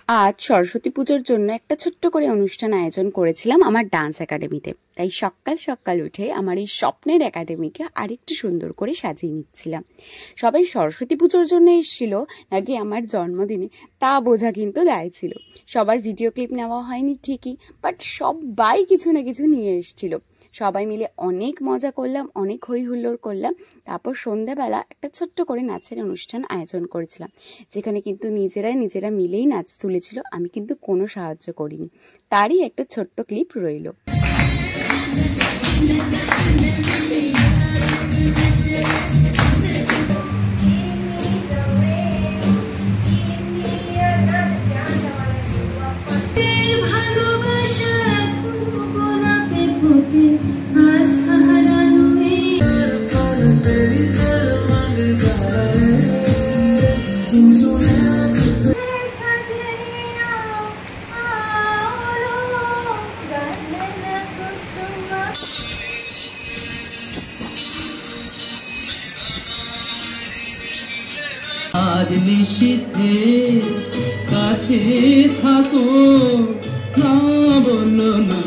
আজ সরস্বতী পুজোর জন্য একটা ছোট্ট করে অনুষ্ঠান আয়োজন করেছিলাম আমার ডান্স একাডেমিতে। তাই সকাল সকাল উঠে আমার এই স্বপ্নের একাডেমিকে আরেকটু সুন্দর করে সাজিয়ে নিচ্ছিলাম। সবাই সরস্বতী পুজোর জন্য এসেছিল নাকি আমার জন্মদিনে তা বোঝা কিন্তু দায় ছিল। সবার ভিডিও ক্লিপ নেওয়া হয়নি ঠিকই, বাট সবাই কিছু না কিছু নিয়ে এসেছিল। সবাই মিলে অনেক মজা করলাম, অনেক হই হুল্লোড় করলাম। তারপর সন্ধ্যাবেলা একটা ছোট্ট করে নাচের অনুষ্ঠান আয়োজন করেছিলাম, যেখানে কিন্তু নিজেরা মিলেই নাচ তুলেছিল। আমি কিন্তু কোনো সাহায্য করিনি। তারই একটা ছোট্ট ক্লিপ রইল। আজ নিশীথে কাছে থাকো, না বলো না